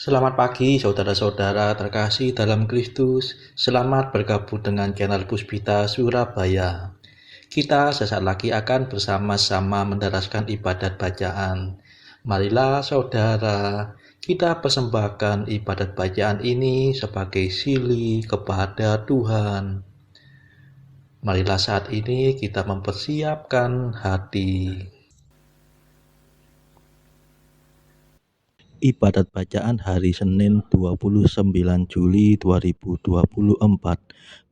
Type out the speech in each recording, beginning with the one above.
Selamat pagi saudara-saudara terkasih dalam Kristus. Selamat bergabung dengan channel Puspita Surabaya. Kita sesaat lagi akan bersama-sama menderaskan ibadat bacaan. Marilah saudara, kita persembahkan ibadat bacaan ini sebagai sili kepada Tuhan. Marilah saat ini kita mempersiapkan hati. Ibadat bacaan hari Senin 29 Juli 2024,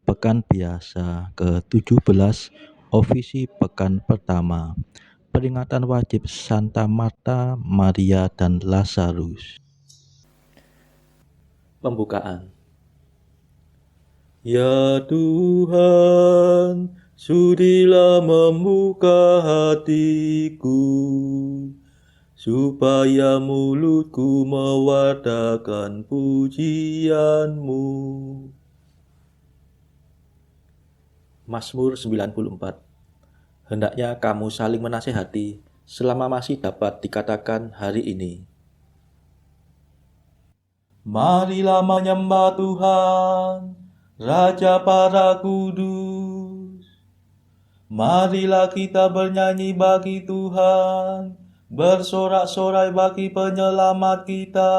Pekan Biasa ke-17, Ofisi Pekan Pertama, Peringatan Wajib Santa Marta, Maria, dan Lazarus. Pembukaan. Ya Tuhan, sudilah membuka hatiku, supaya mulutku mewartakan pujian-Mu. Mazmur 94. Hendaknya kamu saling menasihati selama masih dapat dikatakan hari ini. Marilah menyembah Tuhan, Raja para kudus. Marilah kita bernyanyi bagi Tuhan, bersorak-sorai bagi penyelamat kita,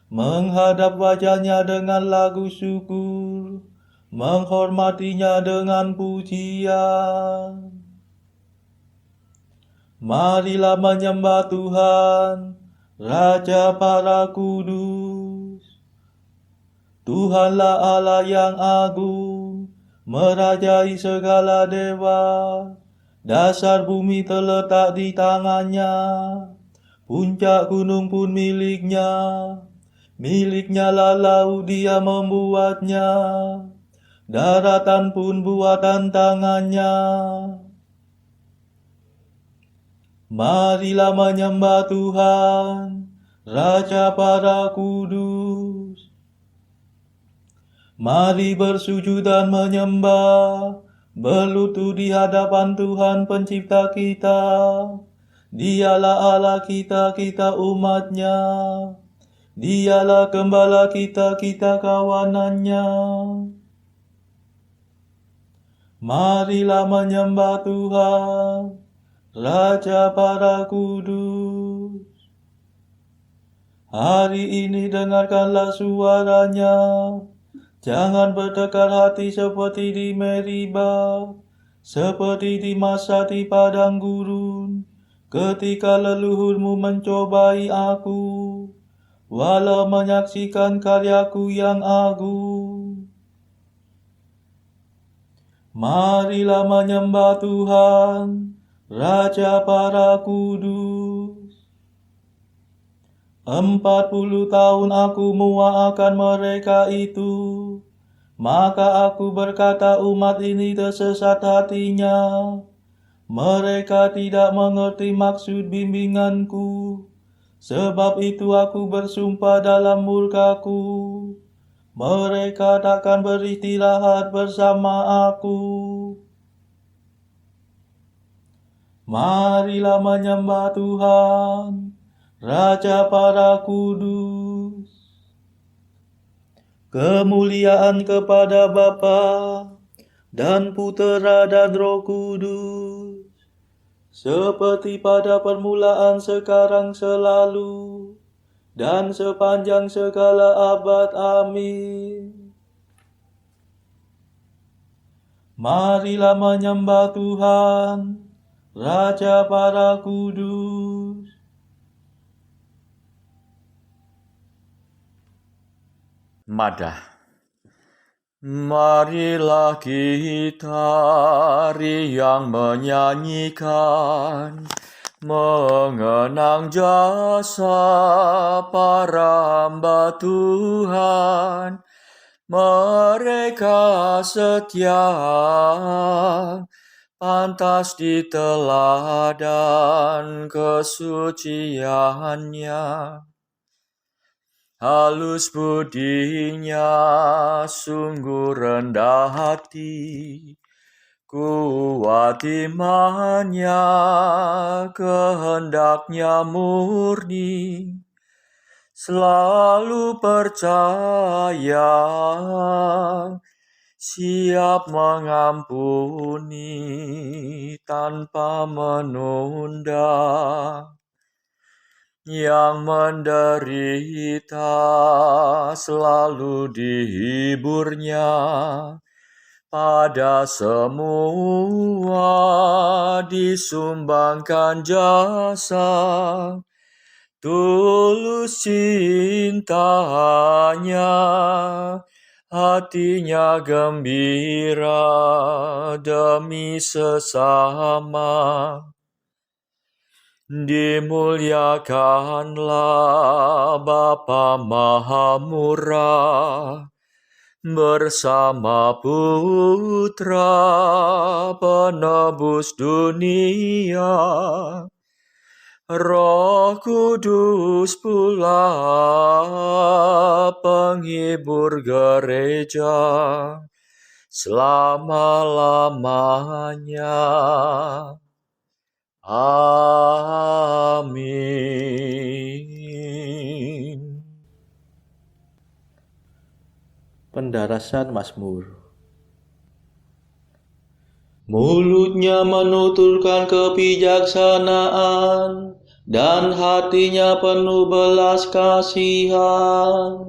menghadap wajahnya dengan lagu syukur, menghormatinya dengan pujian. Marilah menyembah Tuhan, Raja para kudus. Tuhanlah Allah yang agung, merajai segala dewa. Dasar bumi terletak di tangannya, puncak gunung pun miliknya. Miliknya lah laut, dia membuatnya, daratan pun buatan tangannya. Marilah menyembah Tuhan, Raja para kudus. Mari bersujud dan menyembah, berlutut di hadapan Tuhan pencipta kita. Dialah Allah kita, kita umatnya. Dialah gembala kita, kita kawanannya. Marilah menyembah Tuhan, Raja para kudus. Hari ini dengarkanlah suaranya. Jangan bertekar hati seperti di Meriba, seperti di masa di padang gurun, ketika leluhurmu mencobai aku, walau menyaksikan karyaku yang agung. Marilah menyembah Tuhan, Raja para kudus. 40 tahun aku muak akan mereka itu, maka aku berkata umat ini tersesat hatinya. Mereka tidak mengerti maksud bimbinganku, sebab itu aku bersumpah dalam murkaku, mereka takkan beristirahat bersama aku. Marilah menyembah Tuhan, Raja para kudus. Kemuliaan kepada Bapa dan Putera dan Roh Kudus, seperti pada permulaan, sekarang, selalu, dan sepanjang segala abad. Amin. Marilah menyembah Tuhan, Raja para kudus. Madah. Marilah kita riang menyanyikan, mengenang jasa para hamba Tuhan. Mereka setia, pantas diteladan kesuciannya. Halus budinya, sungguh rendah hati, kuat imannya, kehendaknya murni. selalu percaya, siap mengampuni tanpa menunda, yang menderita selalu dihiburnya, pada semua disumbangkan jasa, tulus cintanya, hatinya gembira demi sesama. Dimuliakanlah Bapa Maha Murah, bersama Putra Penebus dunia, Roh Kudus pula penghibur gereja selama-lamanya. Amin. Pendarasan Mazmur. Mulutnya menuturkan kebijaksanaan, dan hatinya penuh belas kasihan.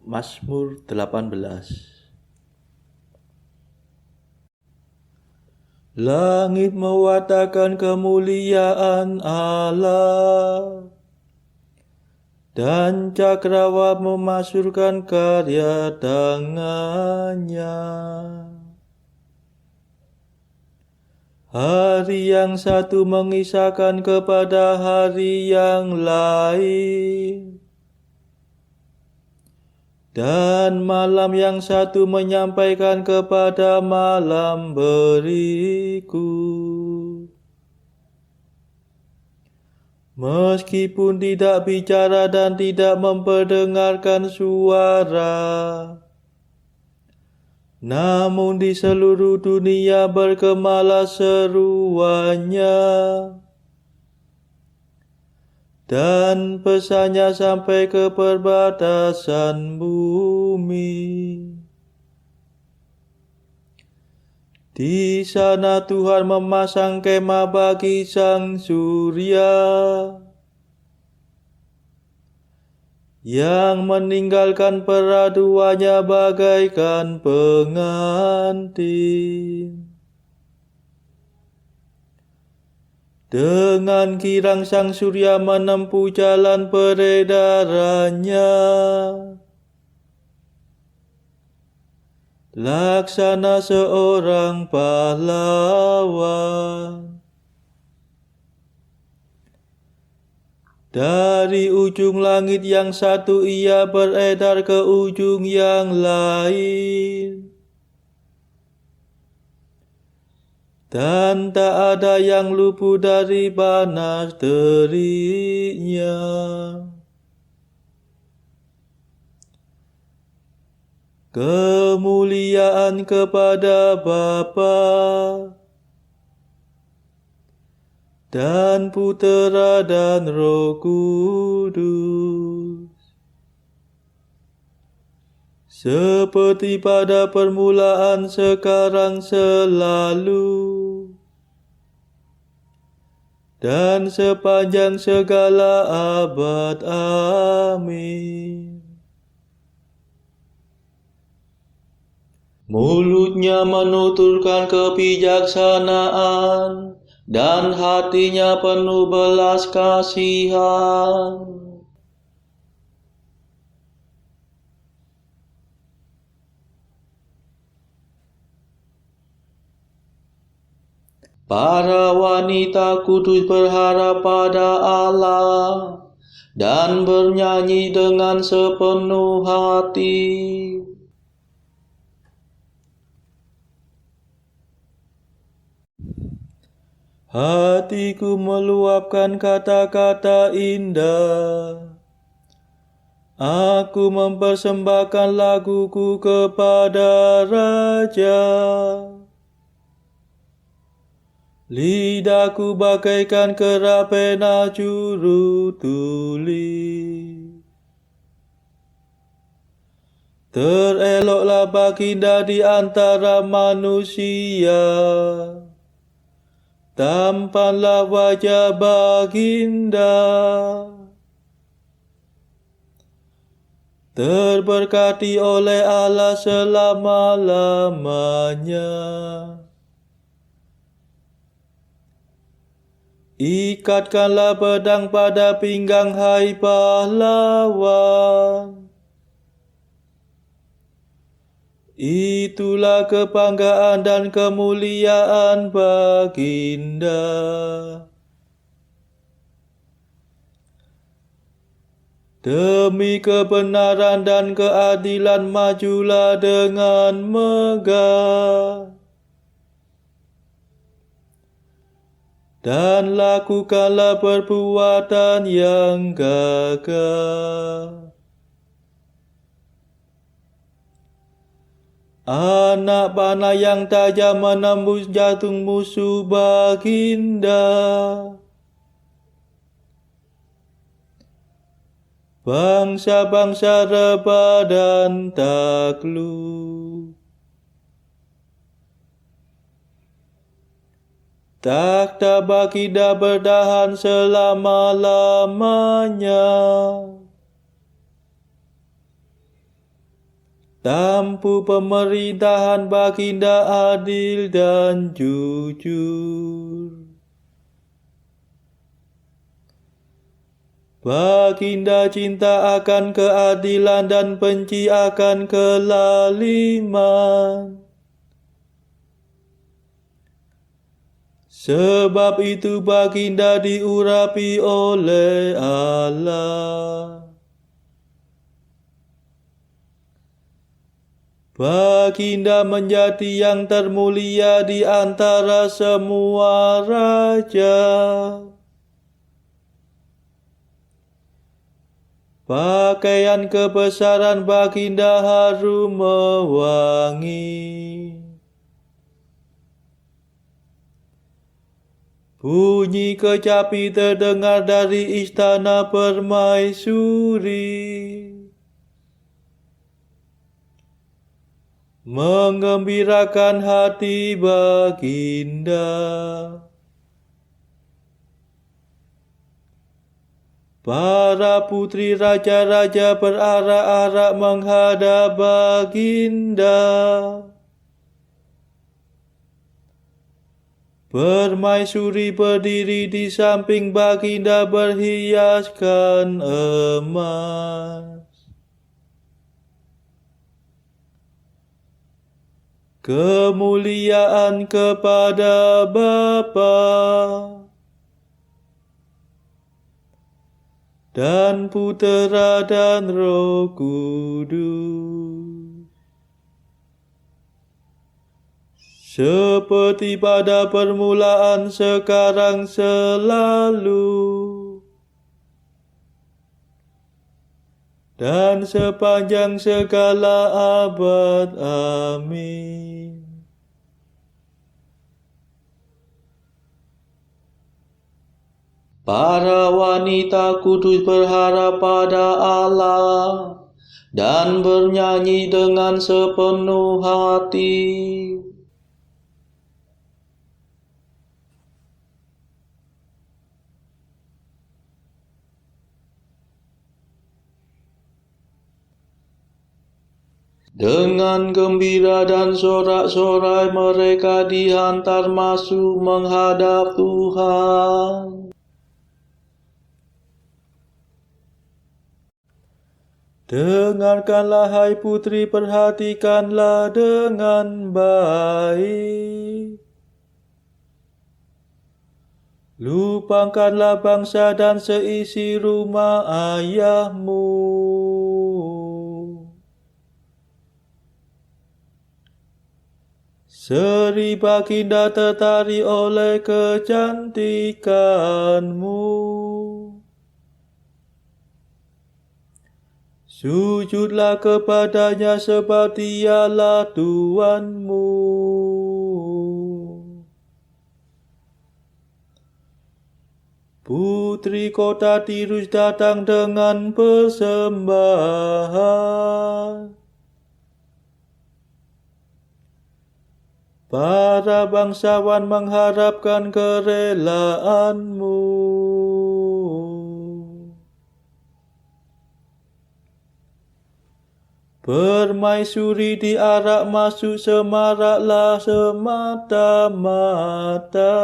Mazmur 18. Langit mewartakan kemuliaan Allah, dan cakrawala memasyurkan karya tangannya. Hari yang satu mengisahkan kepada hari yang lain, dan malam yang satu menyampaikan kepada malam berikut. Meskipun tidak bicara dan tidak memperdengarkan suara, namun di seluruh dunia bergemalah seruannya, dan pesannya sampai ke perbatasan bumi. Di sana Tuhan memasang kemah bagi sang surya, yang meninggalkan peraduannya bagaikan pengantin. Dengan girang sang surya menempuh jalan peredarannya, laksana seorang pahlawan. Dari ujung langit yang satu ia beredar ke ujung yang lain, dan tak ada yang luput dari panas teriknya. Kemuliaan kepada Bapa dan Putera dan Roh Kudus, seperti pada permulaan, sekarang, selalu, dan sepanjang segala abad. Amin. Mulutnya menuturkan kebijaksanaan, dan hatinya penuh belas kasihan. Para wanita kudus berharap pada Allah, dan bernyanyi dengan sepenuh hati. Hatiku meluapkan kata-kata indah, aku mempersembahkan laguku kepada Raja. Lidahku bagaikan kera pena juru tuli. Tereloklah baginda di antara manusia. Tampanlah wajah baginda. Terberkati oleh Allah selama-lamanya. Ikatkanlah pedang pada pinggang, hai pahlawan. Itulah kebanggaan dan kemuliaan baginda. Demi kebenaran dan keadilan majulah dengan megah. Dan lakukanlah perbuatan yang gagah. Anak panah yang tajam menembus jantung musuh baginda. Bangsa-bangsa rebah dan takluk. Takhta baginda bertahan selama-lamanya. Tampu pemerintahan baginda adil dan jujur. Baginda cinta akan keadilan dan benci akan kelaliman. Sebab itu baginda diurapi oleh Allah. Baginda menjadi yang termulia di antara semua raja. Pakaian kebesaran baginda harum mewangi. Bunyi kecapi terdengar dari istana permaisuri. Menggembirakan hati baginda. Para putri raja-raja berarak-arak menghadap baginda. Permaisuri berdiri di samping baginda berhiaskan emas. Kemuliaan kepada Bapa dan Putera dan Roh Kudus. Seperti pada permulaan, sekarang, selalu, dan sepanjang segala abad. Amin. Para wanita kudus berharap pada Allah dan bernyanyi dengan sepenuh hati. Dengan gembira dan sorak-sorai mereka dihantar masuk menghadap Tuhan. Dengarkanlah hai putri, perhatikanlah dengan baik. Lupakanlah bangsa dan seisi rumah ayahmu. Seri baginda tertarik oleh kecantikanmu. Sujudlah kepadanya sebab dialah Tuanmu. putri kota Tirus datang dengan persembahan. Para bangsawan mengharapkan kerelaanmu. Permaisuri diarak masuk semaraklah semata-mata.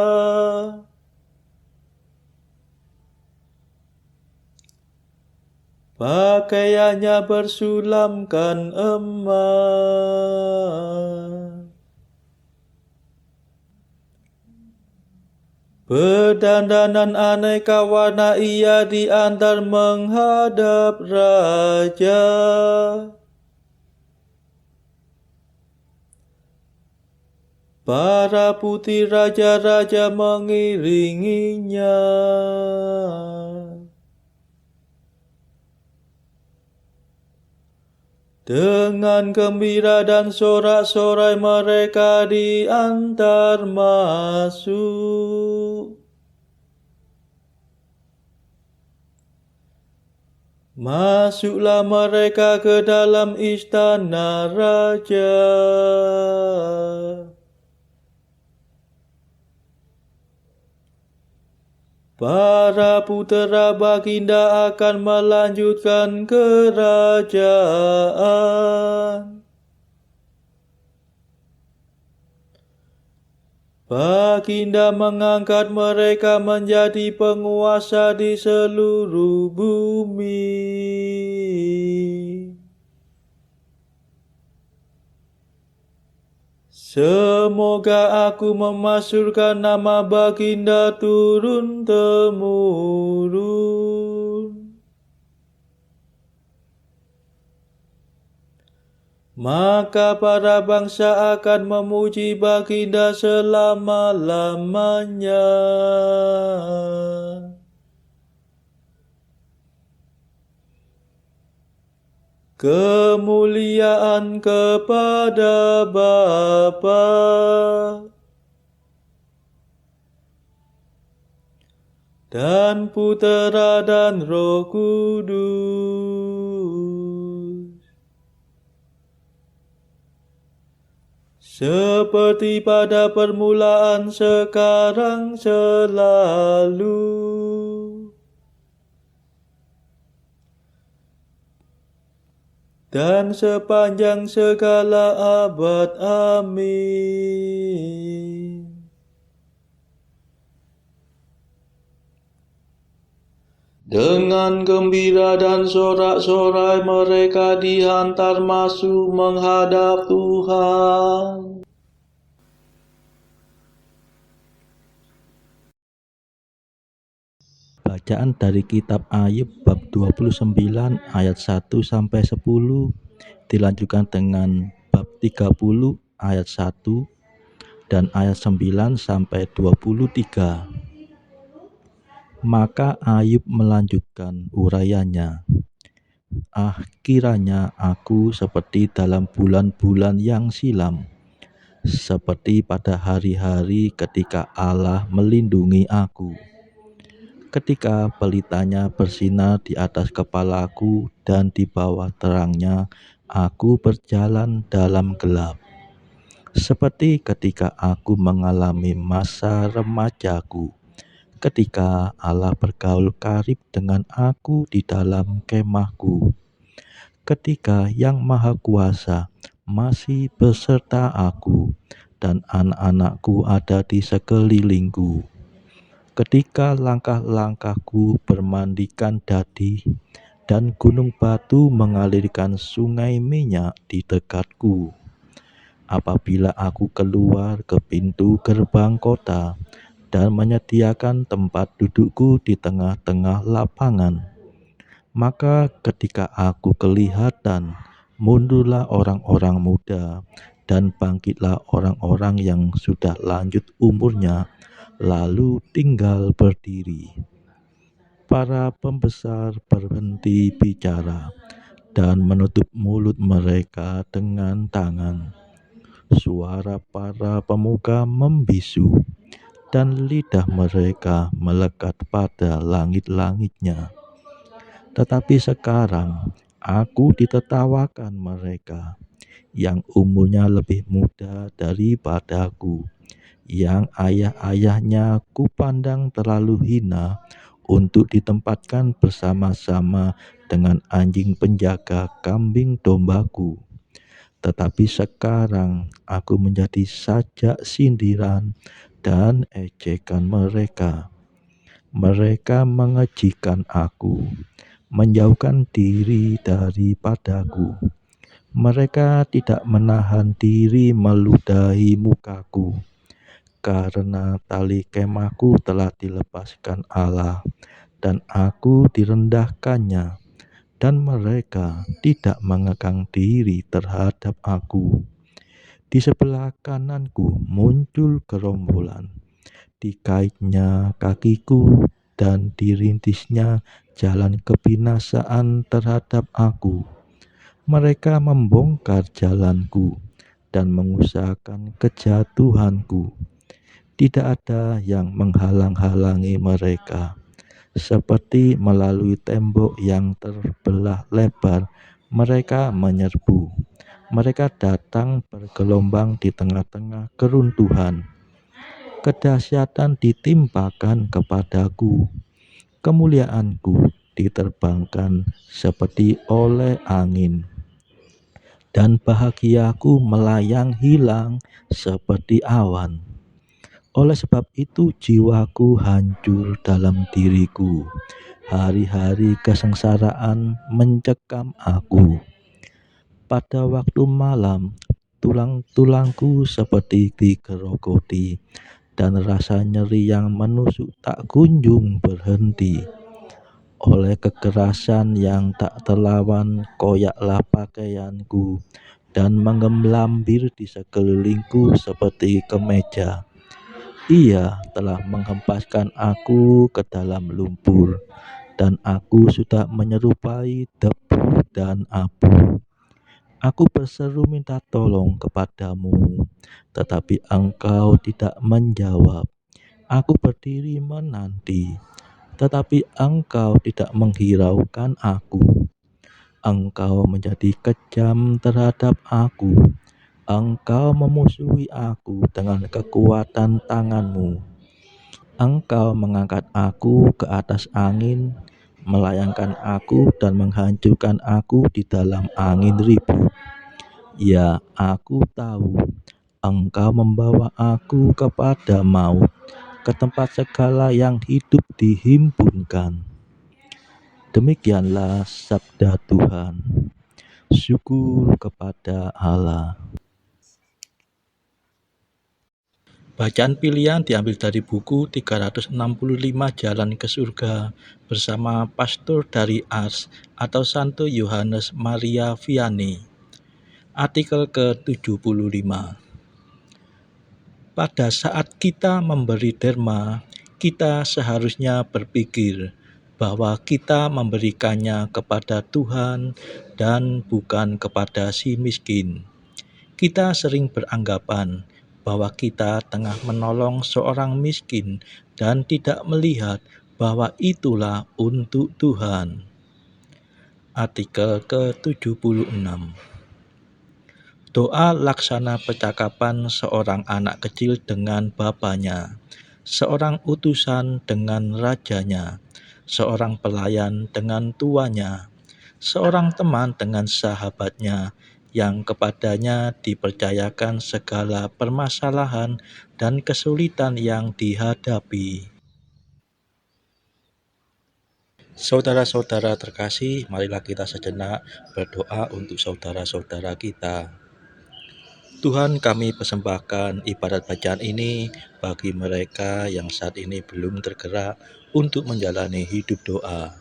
Pakaiannya bersulamkan emas. Berdandanan aneka warna ia diantar menghadap raja. Para putri raja-raja mengiringinya. Dengan gembira dan sorak-sorai mereka diantar masuk. Masuklah mereka ke dalam istana raja. Para putera baginda akan melanjutkan kerajaan. Baginda mengangkat mereka menjadi penguasa di seluruh bumi. Semoga aku memasyurkan nama baginda turun-temurun. Maka para bangsa akan memuji baginda selama-lamanya. Kemuliaan kepada Bapa dan Putera dan Roh Kudus, seperti pada permulaan, sekarang, selalu, dan sepanjang segala abad. Amin. Dengan gembira dan sorak-sorai mereka dihantar masuk menghadap Tuhan. Bacaan dari kitab Ayub bab 29 ayat 1 sampai 10 dilanjutkan dengan bab 30 ayat 1 dan ayat 9 sampai 23. Maka Ayub melanjutkan urayanya. Kiranya aku seperti dalam bulan-bulan yang silam, seperti pada hari-hari ketika Allah melindungi aku. Ketika pelitanya bersinar di atas kepalaku dan di bawah terangnya aku berjalan dalam gelap. Seperti ketika aku mengalami masa remajaku, ketika Allah bergaul karib dengan aku di dalam kemahku, ketika Yang Maha Kuasa masih beserta aku dan anak-anakku ada di sekelilingku. Ketika langkah-langkahku bermandikan dadi dan gunung batu mengalirkan sungai minyak di dekatku. Apabila aku keluar ke pintu gerbang kota dan menyediakan tempat dudukku di tengah-tengah lapangan, maka ketika aku kelihatan, mundurlah orang-orang muda dan bangkitlah orang-orang yang sudah lanjut umurnya, lalu tinggal berdiri. Para pembesar berhenti bicara dan menutup mulut mereka dengan tangan. Suara para pemuka membisu dan lidah mereka melekat pada langit-langitnya. Tetapi sekarang aku ditertawakan mereka yang umurnya lebih muda daripadaku, yang ayah-ayahnya kupandang terlalu hina untuk ditempatkan bersama-sama dengan anjing penjaga kambing dombaku. Tetapi sekarang aku menjadi sajak sindiran dan ejekan mereka. Mereka mengejikan aku, menjauhkan diri daripadaku. Mereka tidak menahan diri meludahi mukaku, karena tali kemahku telah dilepaskan Allah, dan aku direndahkannya, dan mereka tidak mengekang diri terhadap aku. Di sebelah kananku muncul gerombolan, dikaitnya kakiku, dan dirintisnya jalan kebinasaan terhadap aku. Mereka membongkar jalanku dan mengusahakan kejatuhanku. Tidak ada yang menghalang-halangi mereka. Seperti melalui tembok yang terbelah lebar, mereka menyerbu. Mereka datang bergelombang di tengah-tengah keruntuhan. Kedahsyatan ditimpakan kepadaku. Kemuliaanku diterbangkan seperti oleh angin, dan bahagiaku melayang hilang seperti awan. Oleh sebab itu jiwaku hancur dalam diriku. Hari-hari kesengsaraan mencekam aku. Pada waktu malam, tulang-tulangku seperti digerogoti, dan rasa nyeri yang menusuk tak kunjung berhenti. Oleh kekerasan yang tak terlawan, koyaklah pakaianku, dan menggelambir di sekelilingku seperti kemeja. Ia telah menghempaskan aku ke dalam lumpur, dan aku sudah menyerupai debu dan abu. Aku berseru minta tolong kepadamu, tetapi engkau tidak menjawab. Aku berdiri menanti, tetapi engkau tidak menghiraukan aku. Engkau menjadi kejam terhadap aku. Engkau memusuhi aku dengan kekuatan tanganmu. Engkau mengangkat aku ke atas angin, melayangkan aku dan menghancurkan aku di dalam angin ribut. Ya, aku tahu engkau membawa aku kepada maut, ke tempat segala yang hidup dihimpunkan. Demikianlah sabda Tuhan. Syukur kepada Allah. Bacaan pilihan diambil dari buku 365 Jalan ke Surga bersama pastor dari Ars atau Santo Yohanes Maria Vianney. Artikel ke-75. Pada saat kita memberi derma, kita seharusnya berpikir bahwa kita memberikannya kepada Tuhan dan bukan kepada si miskin. Kita sering beranggapan bahwa kita tengah menolong seorang miskin dan tidak melihat bahwa itulah untuk Tuhan. Artikel ke-76. Doa laksana percakapan seorang anak kecil dengan bapanya, seorang utusan dengan rajanya, seorang pelayan dengan tuannya, seorang teman dengan sahabatnya, yang kepadanya dipercayakan segala permasalahan dan kesulitan yang dihadapi. Saudara-saudara terkasih, marilah kita sejenak berdoa untuk saudara-saudara kita. Tuhan, kami persembahkan ibadat bacaan ini bagi mereka yang saat ini belum tergerak untuk menjalani hidup doa.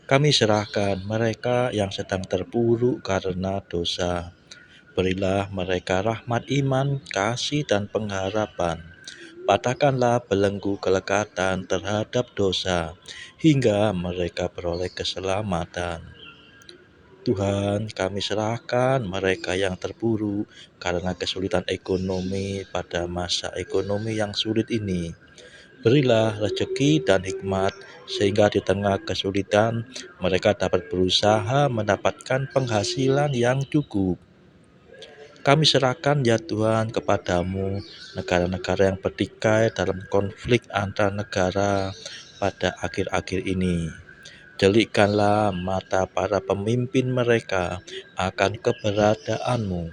Kami serahkan mereka yang sedang terpuruk karena dosa. Berilah mereka rahmat iman, kasih, dan pengharapan. Patahkanlah belenggu kelekatan terhadap dosa, hingga mereka beroleh keselamatan. Tuhan, kami serahkan mereka yang terpuruk karena kesulitan ekonomi pada masa ekonomi yang sulit ini. Berilah rezeki dan hikmat sehingga di tengah kesulitan mereka dapat berusaha mendapatkan penghasilan yang cukup. Kami serahkan ya Tuhan kepadamu negara-negara yang bertikai dalam konflik antar negara pada akhir-akhir ini. Delikkanlah mata para pemimpin mereka akan keberadaanmu,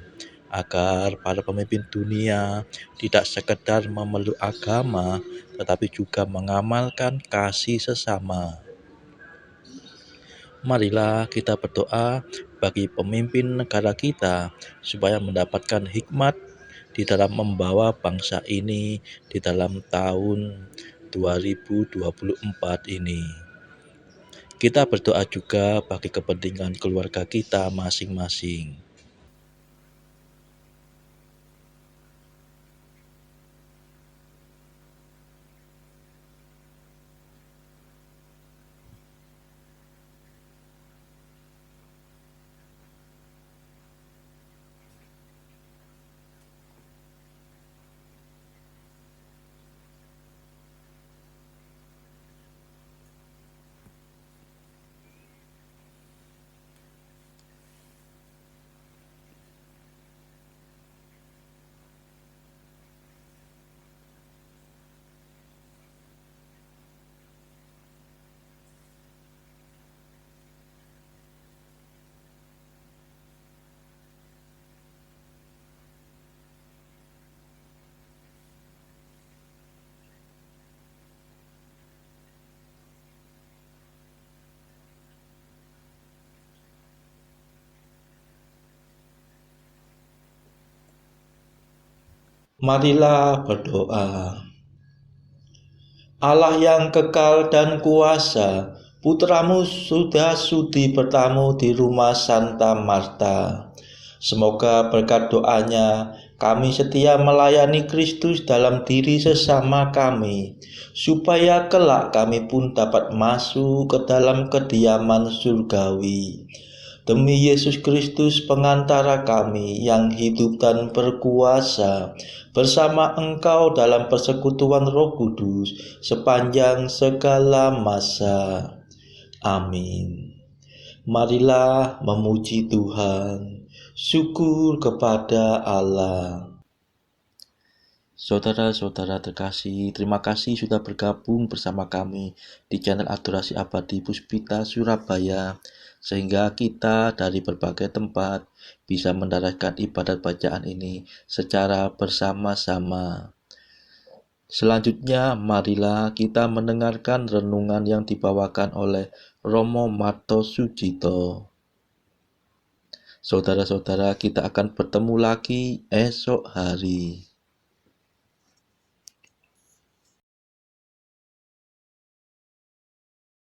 agar para pemimpin dunia tidak sekedar memeluk agama, tetapi juga mengamalkan kasih sesama. Marilah kita berdoa bagi pemimpin negara kita, supaya mendapatkan hikmat di dalam membawa bangsa ini di dalam tahun 2024 ini. Kita berdoa juga bagi kepentingan keluarga kita masing-masing. Marilah berdoa. Allah yang kekal dan kuasa, putramu sudah sudi bertamu di rumah Santa Marta. Semoga berkat doanya kami setia melayani Kristus dalam diri sesama kami, supaya kelak kami pun dapat masuk ke dalam kediaman surgawi. Demi Yesus Kristus pengantara kami yang hidup dan berkuasa bersama Engkau dalam persekutuan Roh Kudus sepanjang segala masa. Amin. Marilah memuji Tuhan. Syukur kepada Allah. Saudara-saudara terkasih, terima kasih sudah bergabung bersama kami di channel Adorasi Abadi Puspita Surabaya, sehingga kita dari berbagai tempat bisa mendarahkan ibadat bacaan ini secara bersama-sama. Selanjutnya, marilah kita mendengarkan renungan yang dibawakan oleh Romo Marto Sujito. Saudara-saudara, kita akan bertemu lagi esok hari.